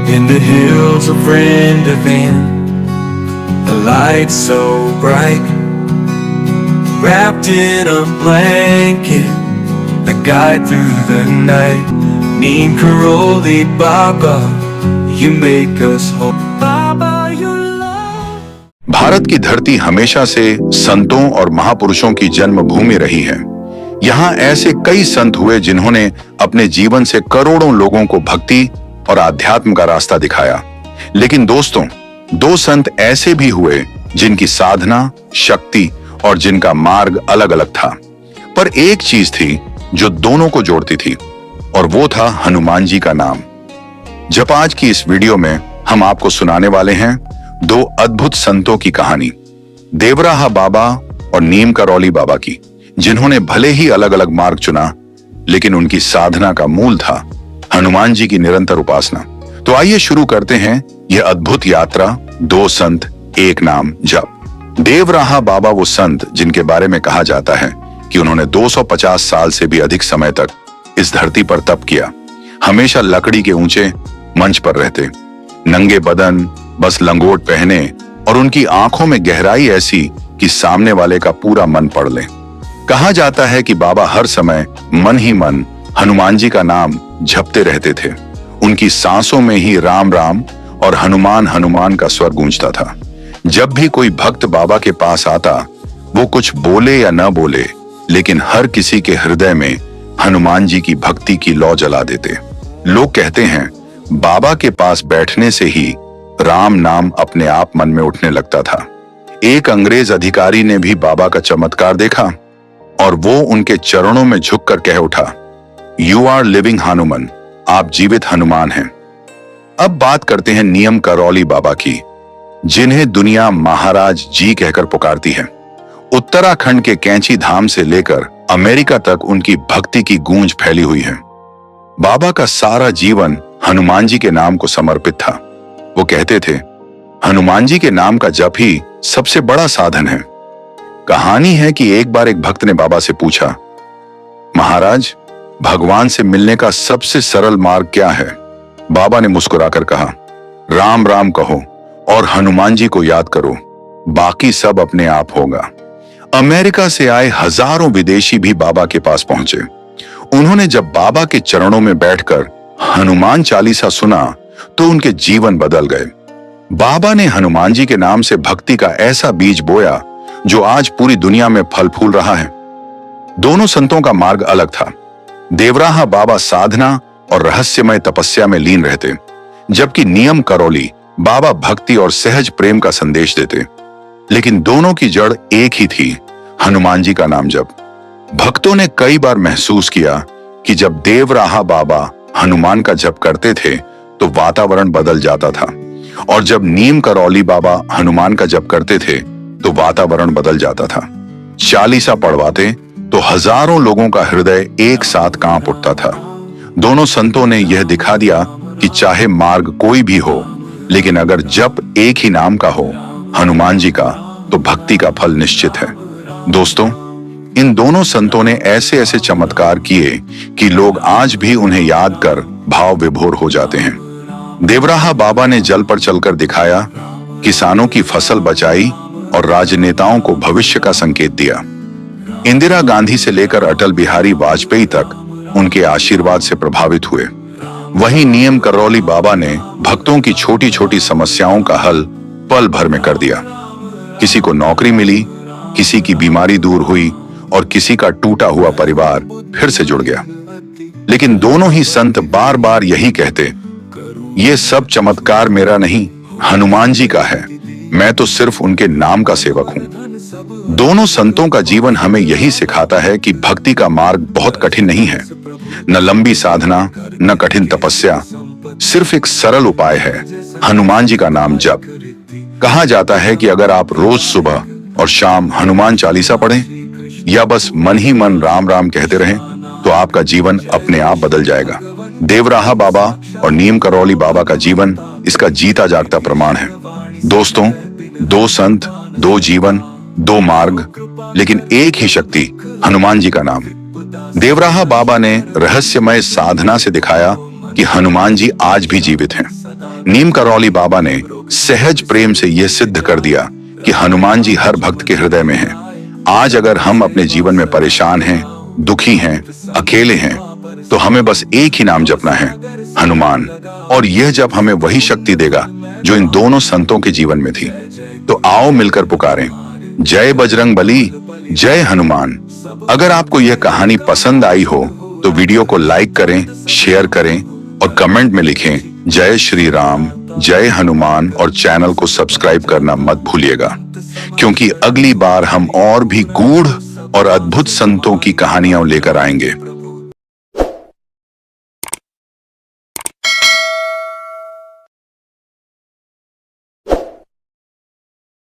In the hills of Rendezvous, the light so bright, wrapped in a blanket, the guide through the night. Neem Karoli Baba, you make us whole. Baba, you love. Bharat की धरती हमेशा से संतों और महापुरुषों की जन्मभूमि रही है। यहाँ ऐसे कई संत हुए जिन्होंने अपने जीवन से करोड़ों लोगों को भक्ति और आध्यात्म का रास्ता दिखाया। लेकिन दोस्तों, दो संत ऐसे भी हुए जिनकी साधना, शक्ति और जिनका मार्ग अलग अलग था, पर एक चीज थी जो दोनों को जोड़ती थी, और वो था हनुमान जी का नाम। जब आज की इस वीडियो में हम आपको सुनाने वाले हैं दो अद्भुत संतों की कहानी, देवराहा बाबा और नीम करौली बाबा की, जिन्होंने भले ही अलग अलग मार्ग चुना, लेकिन उनकी साधना का मूल था हनुमान जी की निरंतर उपासना। तो आइए शुरू करते हैं यह अद्भुत यात्रा, दो संत एक नाम जप। देवराहा बाबा वो संत जिनके बारे में कहा जाता है कि उन्होंने 250 साल से भी अधिक समय तक इस धरती पर तप किया। हमेशा लकड़ी के ऊंचे मंच पर रहते, नंगे बदन, बस लंगोट पहने, और उनकी आंखों में गहराई ऐसी कि सामने वाले का पूरा मन पढ़ ले। कहा जाता है कि बाबा हर समय मन ही मन हनुमान जी का नाम जपते रहते थे। उनकी सांसों में ही राम राम और हनुमान हनुमान का स्वर गूंजता था। जब भी कोई भक्त बाबा के पास आता, वो कुछ बोले या न बोले, लेकिन हर किसी के हृदय में हनुमान जी की भक्ति की लौ जला देते। लोग कहते हैं बाबा के पास बैठने से ही राम नाम अपने आप मन में उठने लगता था। एक अंग्रेज अधिकारी ने भी बाबा का चमत्कार देखा और वो उनके चरणों में झुककर कह उठा, यू आर लिविंग हनुमान, आप जीवित हनुमान हैं। अब बात करते हैं नीम करौली बाबा की, जिन्हें दुनिया महाराज जी कहकर पुकारती है। उत्तराखंड के कैंची धाम से लेकर अमेरिका तक उनकी भक्ति की गूंज फैली हुई है। बाबा का सारा जीवन हनुमान जी के नाम को समर्पित था। वो कहते थे, हनुमान जी के नाम का जप ही सबसे बड़ा साधन है। कहानी है कि एक बार एक भक्त ने बाबा से पूछा, महाराज, भगवान से मिलने का सबसे सरल मार्ग क्या है? बाबा ने मुस्कुराकर कहा, राम राम कहो और हनुमान जी को याद करो, बाकी सब अपने आप होगा। अमेरिका से आए हजारों विदेशी भी बाबा के पास पहुंचे। उन्होंने जब बाबा के चरणों में बैठकर हनुमान चालीसा सुना तो उनके जीवन बदल गए। बाबा ने हनुमान जी के नाम से भक्ति का ऐसा बीज बोया जो आज पूरी दुनिया में फल फूल रहा है। दोनों संतों का मार्ग अलग था। देवराहा बाबा साधना और रहस्यमय तपस्या में लीन रहते, जबकि नीम करौली बाबा भक्ति और सहज प्रेम का संदेश देते। लेकिन दोनों की जड़ एक ही थी, हनुमान जी का नाम जप। भक्तों ने कई बार महसूस किया कि जब देवराहा बाबा हनुमान का जप करते थे तो वातावरण बदल जाता था, और जब नीम करौली बाबा हनुमान का जप करते थे तो वातावरण बदल जाता था। चालीसा पढ़वाते तो हजारों लोगों का हृदय एक साथ कांप उठता था। दोनों संतों ने यह दिखा दिया कि चाहे मार्ग कोई भी हो, लेकिन अगर जप एक ही नाम का हो, हनुमान जी का, तो भक्ति का फल निश्चित है। दोस्तों, इन दोनों संतों ने ऐसे ऐसे चमत्कार किए कि लोग आज भी उन्हें याद कर भाव विभोर हो जाते हैं। देवराहा बाबा ने जल पर चलकर दिखाया, किसानों की फसल बचाई और राजनेताओं को भविष्य का संकेत दिया। इंदिरा गांधी से लेकर अटल बिहारी वाजपेयी तक उनके आशीर्वाद से प्रभावित हुए। वहीं नीम करौली बाबा ने भक्तों की छोटी छोटी समस्याओं का हल पल भर में कर दिया। किसी को नौकरी मिली, किसी की बीमारी दूर हुई और किसी का टूटा हुआ परिवार फिर से जुड़ गया। लेकिन दोनों ही संत बार बार यही कहते, ये सब चमत्कार मेरा नहीं, हनुमान जी का है, मैं तो सिर्फ उनके नाम का सेवक हूं। दोनों संतों का जीवन हमें यही सिखाता है कि भक्ति का मार्ग बहुत कठिन नहीं है। न लंबी साधना, न कठिन तपस्या, सिर्फ एक सरल उपाय है, हनुमान जी का नाम जप। कहा जाता है कि अगर आप रोज सुबह और शाम हनुमान चालीसा पढ़ें या बस मन ही मन राम राम कहते रहें, तो आपका जीवन अपने आप बदल जाएगा। देवराहा बाबा और नीम करौली बाबा का जीवन इसका जीता जागता प्रमाण है। दोस्तों, दो संत, दो जीवन, दो मार्ग, लेकिन एक ही शक्ति, हनुमान जी का नाम। देवराहा बाबा ने रहस्यमय साधना से दिखाया कि हनुमान जी आज भी जीवित हैं। नीम करौली बाबा ने सहज प्रेम से यह सिद्ध कर दिया कि हनुमान जी हर भक्त के हृदय में हैं। आज अगर हम अपने जीवन में परेशान हैं, दुखी हैं, अकेले हैं, तो हमें बस एक ही नाम जपना है, हनुमान। और यह जब हमें वही शक्ति देगा जो इन दोनों संतों के जीवन में थी। तो आओ मिलकर पुकारें, जय बजरंग बली, जय हनुमान। अगर आपको यह कहानी पसंद आई हो तो वीडियो को लाइक करें, शेयर करें और कमेंट में लिखें जय श्री राम, जय हनुमान, और चैनल को सब्सक्राइब करना मत भूलिएगा, क्योंकि अगली बार हम और भी गूढ़ और अद्भुत संतों की कहानियां लेकर आएंगे।